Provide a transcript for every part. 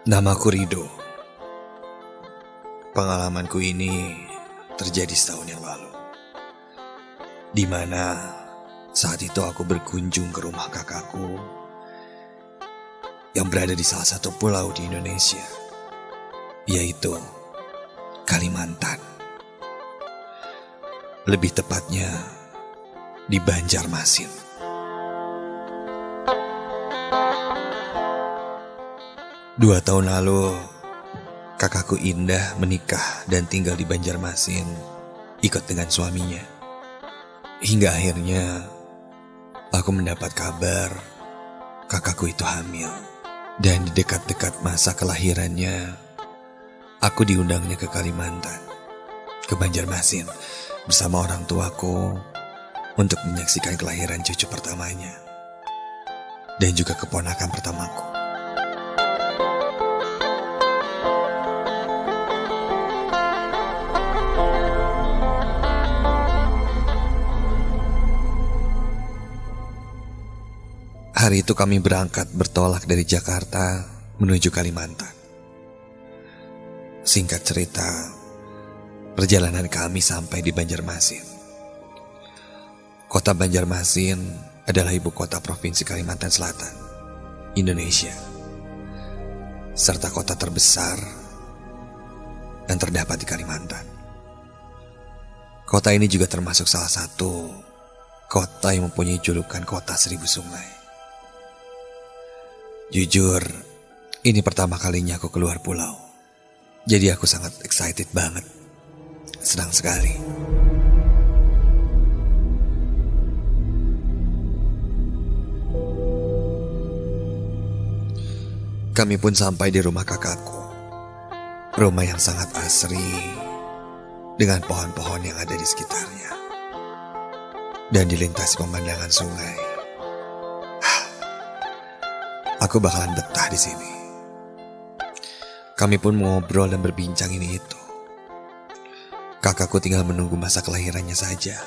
Namaku Rido. Pengalamanku ini terjadi setahun yang lalu, di mana saat itu aku berkunjung ke rumah kakakku yang berada di salah satu pulau di Indonesia, yaitu Kalimantan. Lebih tepatnya di Banjarmasin. Dua tahun lalu, kakakku Indah menikah dan tinggal di Banjarmasin, ikut dengan suaminya. Hingga akhirnya, aku mendapat kabar kakakku itu hamil. Dan di dekat-dekat masa kelahirannya, aku diundangnya ke Kalimantan, ke Banjarmasin, bersama orang tuaku untuk menyaksikan kelahiran cucu pertamanya. Dan juga keponakan pertamaku. Hari itu kami berangkat bertolak dari Jakarta menuju Kalimantan. Singkat cerita, perjalanan kami sampai di Banjarmasin. Kota Banjarmasin adalah ibu kota Provinsi Kalimantan Selatan, Indonesia, serta kota terbesar yang terdapat di Kalimantan. Kota ini juga termasuk salah satu kota yang mempunyai julukan kota seribu sungai. Jujur, ini pertama kalinya aku keluar pulau. Jadi aku sangat excited banget. Senang sekali. Kami pun sampai di rumah kakakku. Rumah yang sangat asri, dengan pohon-pohon yang ada di sekitarnya. Dan dilintasi pemandangan sungai. Aku bakalan betah di sini. Kami pun ngobrol dan berbincang ini itu. Kakakku tinggal menunggu masa kelahirannya saja.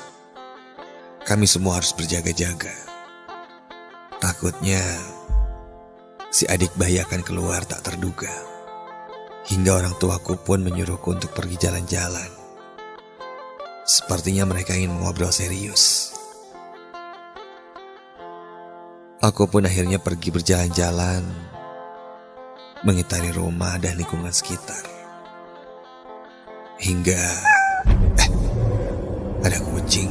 Kami semua harus berjaga-jaga. Takutnya si adik bayi akan keluar tak terduga. Hingga orang tuaku pun menyuruhku untuk pergi jalan-jalan. Sepertinya mereka ingin ngobrol serius. Aku pun akhirnya pergi berjalan-jalan, mengitari rumah dan lingkungan sekitar. Hingga ada kucing.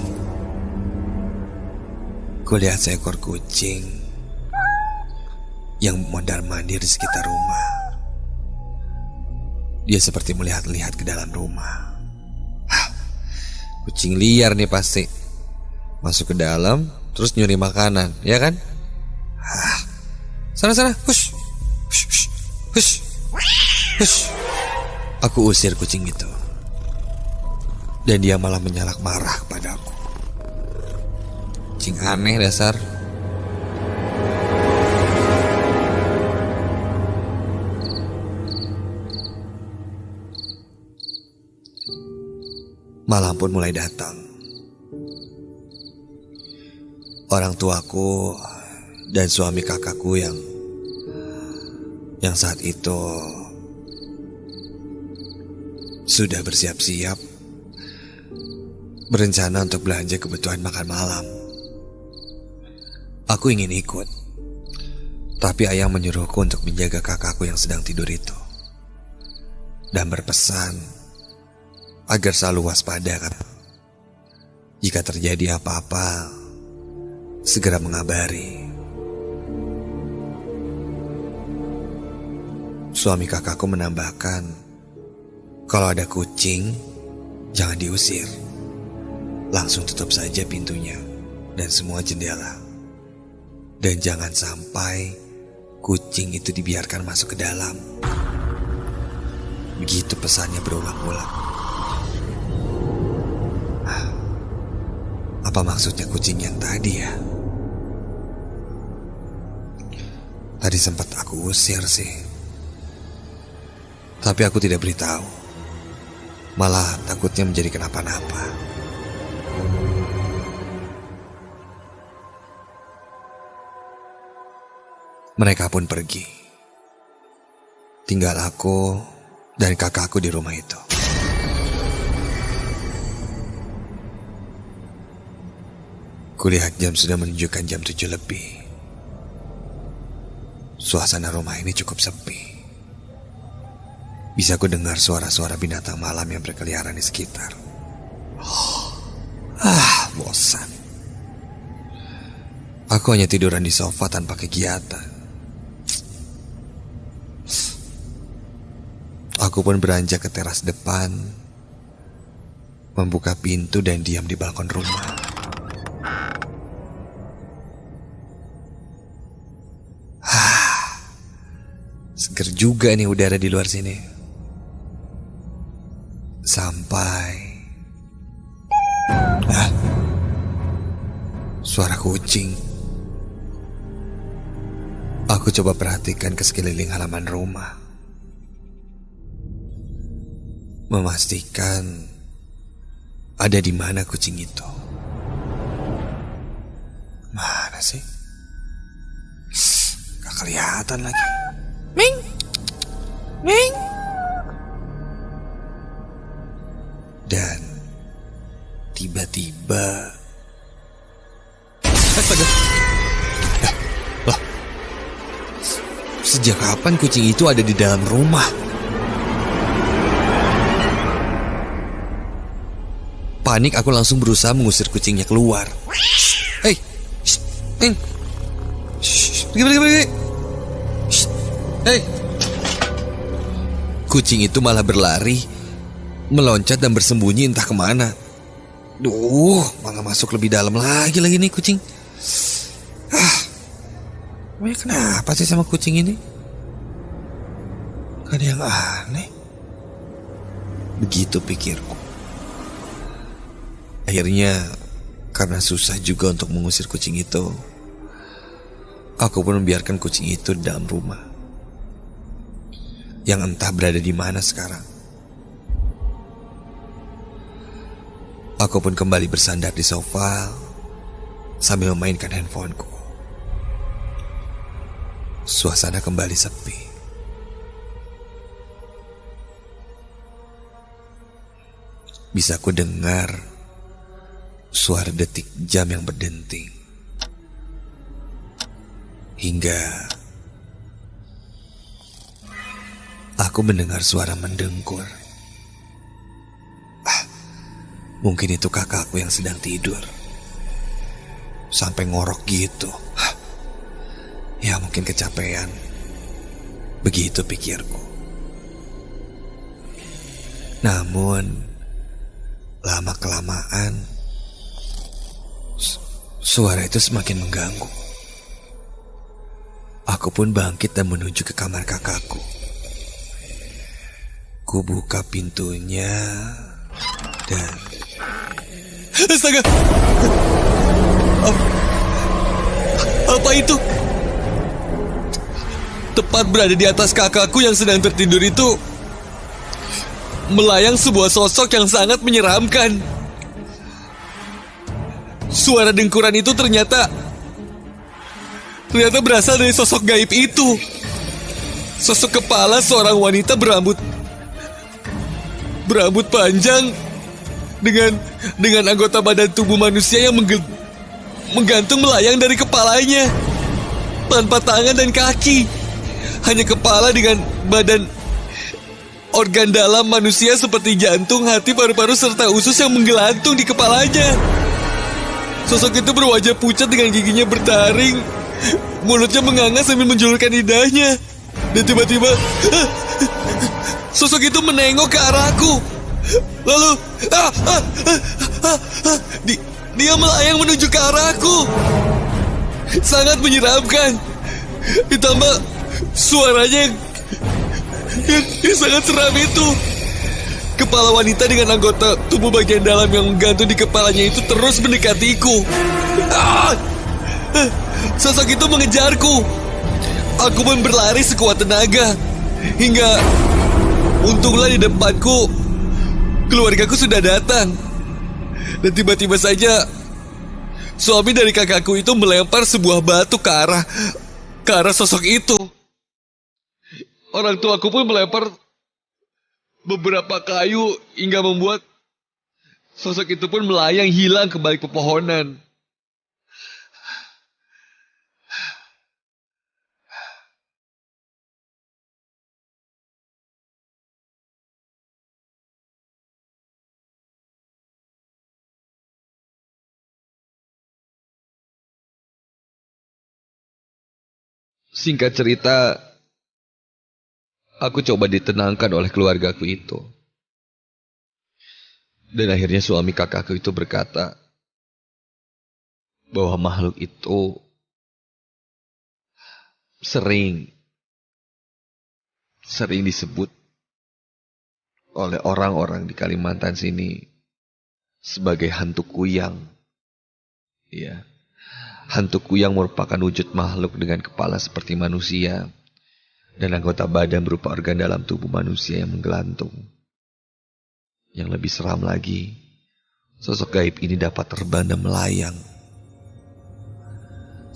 Kulihat seekor kucing yang mondar-mandir di sekitar rumah. Dia seperti melihat-lihat ke dalam rumah. Kucing liar nih pasti. Masuk ke dalam, terus nyuri makanan, ya kan? Sana, hush, hush, hush, hush, hush. Aku usir kucing itu. Dan dia malah menyalak marah kepadaku. Kucing aneh dasar. Malam pun mulai datang. Orang tuaku dan suami kakakku yang saat itu sudah bersiap-siap berencana untuk belanja kebutuhan makan malam. Aku ingin ikut, tapi ayah menyuruhku untuk menjaga kakakku yang sedang tidur itu dan berpesan agar selalu waspada, kan? Jika terjadi apa-apa, segera mengabari. Suami kakakku menambahkan, kalau ada kucing, jangan diusir. Langsung tutup saja pintunya dan semua jendela. Dan jangan sampai kucing itu dibiarkan masuk ke dalam. Begitu pesannya berulang-ulang. Apa maksudnya kucing yang tadi ya? Tadi sempat aku usir sih. Tapi aku tidak beritahu. Malah takutnya menjadi kenapa-napa. Mereka pun pergi. Tinggal aku dan kakakku di rumah itu. Kulihat jam sudah menunjukkan jam 7 lebih. Suasana rumah ini cukup sepi. Bisa ku dengar suara-suara binatang malam yang berkeliaran di sekitar. Bosan. Aku hanya tiduran di sofa tanpa kegiatan. Aku pun beranjak ke teras depan, membuka pintu dan diam di balkon rumah. Seger juga nih udara di luar sini. Sampai suara kucing. Aku coba perhatikan ke sekeliling halaman rumah, memastikan ada di mana kucing itu. Mana sih? Gak kelihatan lagi. Ming, Ming. Dan tiba-tiba, astaga. Sejak kapan kucing itu ada di dalam rumah? Panik, aku langsung berusaha mengusir kucingnya keluar. Hei, Ming, pergi. Hei. Kucing itu malah berlari, meloncat dan bersembunyi entah kemana. Malah masuk lebih dalam lagi nih kucing. Kenapa sih sama kucing ini? Gak ada yang aneh. Begitu pikirku. Akhirnya, karena susah juga untuk mengusir kucing itu, aku pun membiarkan kucing itu di dalam rumah, yang entah berada di mana sekarang. Aku pun kembali bersandar di sofa sambil memainkan handphoneku. Suasana kembali sepi. Bisa ku dengar suara detik jam yang berdenting. Hingga aku mendengar suara mendengkur. Mungkin itu kakakku yang sedang tidur, sampai ngorok gitu. Ya mungkin kecapean. Begitu pikirku. Namun lama-kelamaan suara itu semakin mengganggu. Aku pun bangkit dan menuju ke kamar kakakku. Ku buka pintunya dan astaga! Apa itu? Tepat berada di atas kakakku yang sedang tertidur itu, melayang sebuah sosok yang sangat menyeramkan. Suara dengkuran itu ternyata berasal dari sosok gaib itu. Sosok kepala seorang wanita berambut panjang dengan anggota badan tubuh manusia yang menggantung melayang dari kepalanya, tanpa tangan dan kaki. Hanya kepala dengan badan organ dalam manusia seperti jantung, hati, paru-paru, serta usus yang menggelantung di kepalanya. Sosok itu berwajah pucat dengan giginya bertaring, mulutnya menganga sambil menjulurkan lidahnya. Dan tiba-tiba sosok itu menengok ke arahku. Lalu dia melayang menuju ke arahku. Sangat menyeramkan. Ditambah suaranya yang sangat seram itu. Kepala wanita dengan anggota tubuh bagian dalam yang menggantung di kepalanya itu terus mendekatiku. Sosok itu mengejarku. Aku pun berlari sekuat tenaga. Hingga untunglah di depanku keluargaku sudah datang. Dan tiba-tiba saja suami dari kakakku itu melempar sebuah batu ke arah sosok itu. Orang tuaku pun melempar beberapa kayu hingga membuat sosok itu pun melayang hilang ke balik pepohonan. Singkat cerita, aku coba ditenangkan oleh keluargaku itu. Dan akhirnya suami kakakku itu berkata bahwa makhluk itu sering disebut oleh orang-orang di Kalimantan sini sebagai hantu kuyang. Ya, hantu kuyang merupakan wujud makhluk dengan kepala seperti manusia dan anggota badan berupa organ dalam tubuh manusia yang menggelantung. Yang lebih seram lagi, sosok gaib ini dapat terbang dan melayang.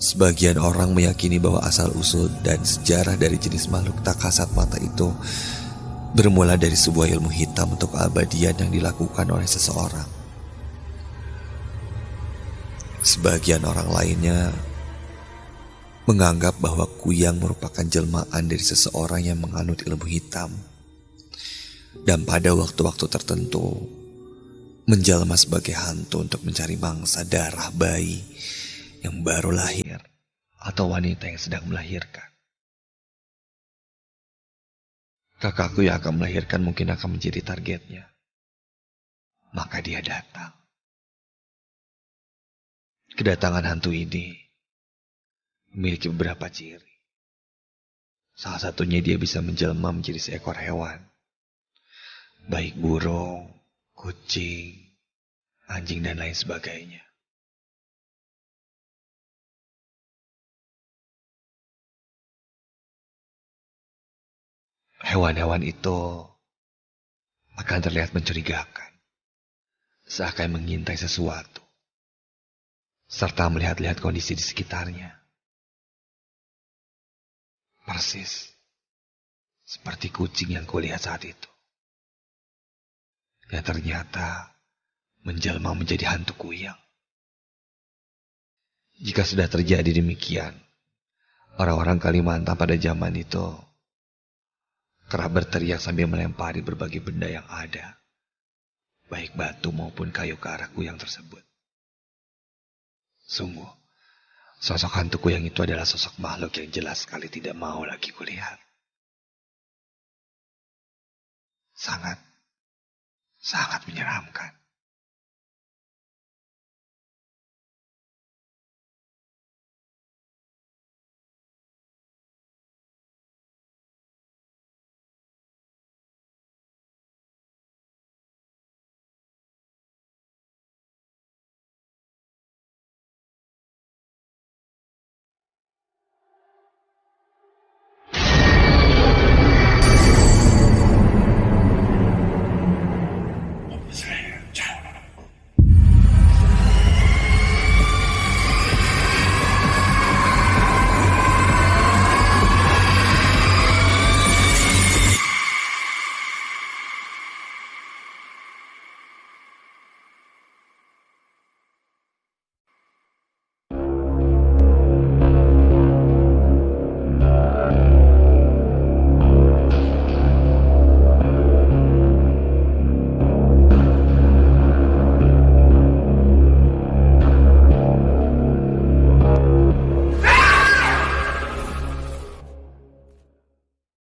Sebagian orang meyakini bahwa asal-usul dan sejarah dari jenis makhluk tak kasat mata itu bermula dari sebuah ilmu hitam untuk keabadian yang dilakukan oleh seseorang. Sebagian orang lainnya menganggap bahwa kuyang merupakan jelmaan dari seseorang yang menganut ilmu hitam. Dan pada waktu-waktu tertentu menjelma sebagai hantu untuk mencari mangsa darah bayi yang baru lahir atau wanita yang sedang melahirkan. Kakakku yang akan melahirkan mungkin akan menjadi targetnya. Maka dia datang. Kedatangan hantu ini memiliki beberapa ciri. Salah satunya dia bisa menjelma menjadi seekor hewan. Baik burung, kucing, anjing, dan lain sebagainya. Hewan-hewan itu akan terlihat mencurigakan, seakan mengintai sesuatu, serta melihat-lihat kondisi di sekitarnya. Persis seperti kucing yang kulihat saat itu. Yang ternyata menjelma menjadi hantu kuyang. Jika sudah terjadi demikian, orang-orang Kalimantan pada zaman itu kerap berteriak sambil melempari berbagai benda yang ada, baik batu maupun kayu ke arah kuyang tersebut. Sungguh, sosok hantu kuyang itu adalah sosok makhluk yang jelas sekali tidak mau lagi kulihat. Sangat menyeramkan.